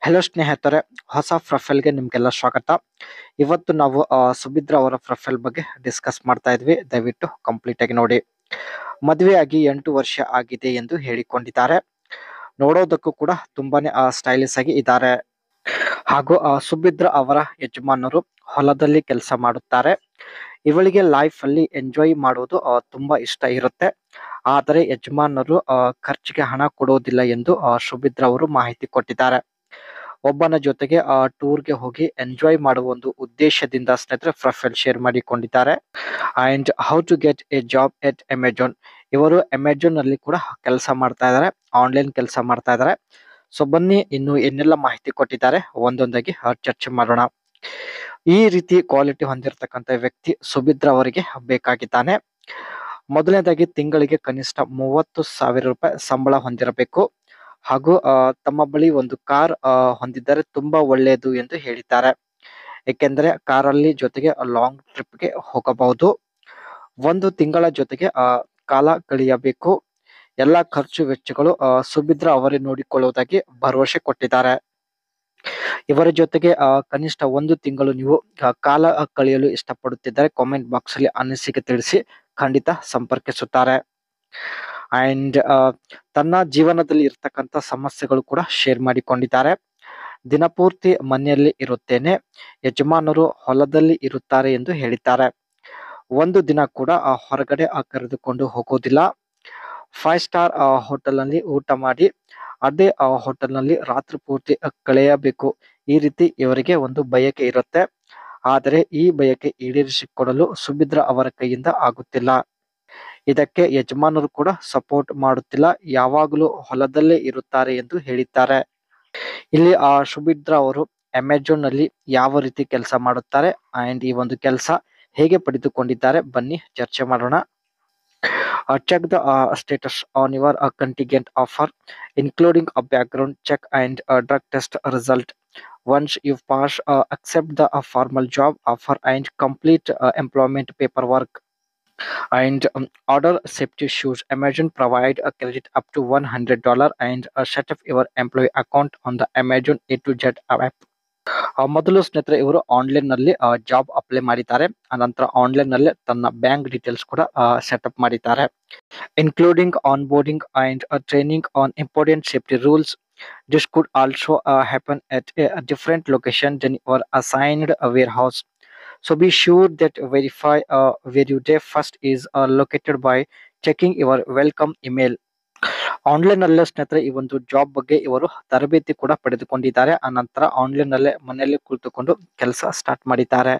Hello ಸ್ನೇಹಿತರೆ, ಹೊಸ ಪ್ರೊಫೈಲ್‌ಗೆ ನಿಮ್ಗೆಲ್ಲ ಸ್ವಾಗತ. ಇವತ್ತು ನಾವು ಸುಮಿತ್ರಾ ಅವರ ಪ್ರೊಫೈಲ್ ಬಗ್ಗೆ ಡಿಸ್ಕಸ್ ಮಾಡ್ತಾ ಇದ್ವಿ. ದಯವಿಟ್ಟು ಕಂಪ್ಲೀಟ್ ಆಗಿ ನೋಡಿ. ಮದುವೆಯಾಗಿ 8 ವರ್ಷ ಆಗಿದೆ ಎಂದು ಹೇಳಿಕೊಂಡಿದ್ದಾರೆ. ನೋಡೋದಕ್ಕೂ ಕೂಡ ತುಂಬಾನೇ ಸ್ಟೈಲಿಶ್ ಆಗಿ ಇದ್ದಾರೆ. ಹಾಗೂ ಸುಮಿತ್ರಾ ಅವರ ಯಜಮಾನರು ಹೊಲದಲ್ಲಿ ಕೆಲಸ ಮಾಡುತ್ತಾರೆ. ಇವಳಿಗೆ ಲೈಫ್ ಅಲ್ಲಿ ಎಂಜಾಯ್ ಮಾಡುವುದು ತುಂಬಾ ಇಷ್ಟ ಇರುತ್ತೆ. ಆದರೆ ಯಜಮಾನರು ಖರ್ಚಿಗೆ ಹಣ ಕೊಡೋದಿಲ್ಲ ಎಂದು ಸುಮಿತ್ರಾ ಅವರು ಮಾಹಿತಿ ಕೊಟ್ಟಿದ್ದಾರೆ. ಒಬ್ಬನ ಜೊತೆಗೆ ಟೂರ್‌ಗೆ ಹೋಗಿ ಎಂಜಾಯ್ ಮಾಡುವ ಒಂದು ಉದ್ದೇಶದಿಂದ ಸ್ನೇಹಿತರೆ ಪ್ರೊಫೈಲ್ ಶೇರ್ ಮಾಡಿಕೊಂಡಿದ್ದಾರೆ. And how to get a job at Amazon. ಇವರು ಅಮೆಜಾನ್ ಅಲ್ಲಿ ಕೂಡ ಕೆಲಸ ಮಾಡ್ತಾ ಇದ್ದಾರೆ. ಆನ್ಲೈನ್ ಕೆಲಸ ಮಾಡ್ತಾ ಇದ್ದಾರೆ. ಸೊ ಬನ್ನಿ ಇನ್ನು ಏನೆಲ್ಲ ಮಾಹಿತಿ ಕೊಟ್ಟಿದ್ದಾರೆ ಒಂದೊಂದಾಗಿ ಚರ್ಚೆ ಮಾಡೋಣ. ಈ ರೀತಿ ಕ್ವಾಲಿಟಿ ಹೊಂದಿರತಕ್ಕಂತ ವ್ಯಕ್ತಿ ಸುಮಿತ್ರಾ ಅವರಿಗೆ ಬೇಕಾಗಿದ್ದಾನೆ. ಮೊದಲನೇದಾಗಿ ತಿಂಗಳಿಗೆ ಕನಿಷ್ಠ 30,000 ರೂಪಾಯಿ ಸಂಬಳ ಹೊಂದಿರಬೇಕು. ಹಾಗೂ ತಮ್ಮ ಬಳಿ ಒಂದು ಕಾರ್ ಹೊಂದಿದ್ದರೆ ತುಂಬಾ ಒಳ್ಳೆಯದು ಎಂದು ಹೇಳಿದ್ದಾರೆ. ಏಕೆಂದರೆ ಕಾರಲ್ಲಿ ಜೊತೆಗೆ ಲಾಂಗ್ ಟ್ರಿಪ್‌ಗೆ ಹೋಗಬಹುದು. ಒಂದು ತಿಂಗಳ ಜೊತೆಗೆ ಕಾಲ ಕಳೆಯಬೇಕು. ಎಲ್ಲಾ ಖರ್ಚು ವೆಚ್ಚಗಳು ಸುಮಿತ್ರಾ ಅವರೇ ನೋಡಿಕೊಳ್ಳುವುದಾಗಿ ಭರವಸೆ ಕೊಟ್ಟಿದ್ದಾರೆ. ಇವರ ಜೊತೆಗೆ ಕನಿಷ್ಠ 1 ತಿಂಗಳು ನೀವು ಕಾಲ ಕಳೆಯಲು ಇಷ್ಟಪಡುತ್ತಿದ್ದರೆ ಕಾಮೆಂಟ್ ಬಾಕ್ಸ್ ಅಲ್ಲಿ ಅನಿಸಿಕೆ ತಿಳಿಸಿ, ಖಂಡಿತ ಸಂಪರ್ಕಿಸುತ್ತಾರೆ. ಅಂಡ್ ತನ್ನ ಜೀವನದಲ್ಲಿ ಇರ್ತಕ್ಕಂಥ ಸಮಸ್ಯೆಗಳು ಕೂಡ ಶೇರ್ ಮಾಡಿಕೊಂಡಿದ್ದಾರೆ. ದಿನಪೂರ್ತಿ ಮನೆಯಲ್ಲಿ ಇರುತ್ತೇನೆ, ಯಜಮಾನರು ಹೊಲದಲ್ಲಿ ಇರುತ್ತಾರೆ ಎಂದು ಹೇಳಿದ್ದಾರೆ. ಒಂದು ದಿನ ಕೂಡ ಹೊರಗಡೆ ಕರೆದುಕೊಂಡು ಹೋಗೋದಿಲ್ಲ. 5 ಸ್ಟಾರ್ ಹೋಟೆಲ್‌ನಲ್ಲಿ ಊಟ ಮಾಡಿ ಅದೇ ಹೋಟೆಲ್‌ನಲ್ಲಿ ರಾತ್ರಿ ಪೂರ್ತಿ ಕಳೆಯಬೇಕು. ಈ ರೀತಿ ಇವರಿಗೆ ಒಂದು ಬಯಕೆ ಇರುತ್ತೆ. ಆದರೆ ಈ ಬಯಕೆ ಈಡೇರಿಸಿಕೊಡಲು ಸುಮಿತ್ರಾ ಅವರ ಕೈಯಿಂದ ಆಗುತ್ತಿಲ್ಲ. ಇದಕ್ಕೆ ಯಜಮಾನರು ಕೂಡ ಸಪೋರ್ಟ್ ಮಾಡುತ್ತಿಲ್ಲ. ಯಾವಾಗಲೂ ಹೊಲದಲ್ಲೇ ಇರುತ್ತಾರೆ ಎಂದು ಹೇಳಿದ್ದಾರೆ. ಇಲ್ಲಿ ಸುಮಿತ್ರಾ ಅವರು ಅಮೆಜಾನ್ ನಲ್ಲಿ ಯಾವ ರೀತಿ ಕೆಲಸ ಮಾಡುತ್ತಾರೆ ಅಂಡ್ ಈ ಒಂದು ಕೆಲಸ ಹೇಗೆ ಪಡೆದುಕೊಂಡಿದ್ದಾರೆ ಬನ್ನಿ ಚರ್ಚೆ ಮಾಡೋಣ. Check the status on your contingent offer, including a background check and a drug test result. Once you pass, accept the formal job offer and complete employment paperwork. And order safety shoes. Amazon provide a credit up to $100 and set up your employee account on the Amazon A to Z app. ಮೊದಲು ಸ್ನೇಹಿತರೆ ಇವರು online ನಲ್ಲಿ job apply ಮಾಡಿದ್ದಾರೆ. ಅನಂತರ online ನಲ್ಲಿ ತನ್ನ bank details ಕೂಡ setup ಮಾಡಿದ್ದಾರೆ. Including onboarding and training on important safety rules. This could also happen at a different location than your assigned warehouse. So be sure that verify where your day first is located by checking your welcome email. Online ನಲ್ಲೇ ಸ್ನೇಹಿತರೆ ಈ ಒಂದು job ಬಗ್ಗೆ ಇವರು ತರಬೇತಿ ಕೂಡ ಪಡೆದುಕೊಂಡಿದ್ದಾರೆ. ಅನಂತರ ಆನ್ಲೈನ್ ನಲ್ಲೇ ಮನೆಯಲ್ಲಿ ಕುಳಿತುಕೊಂಡು ಕೆಲಸ ಸ್ಟಾರ್ಟ್ ಮಾಡಿದ್ದಾರೆ.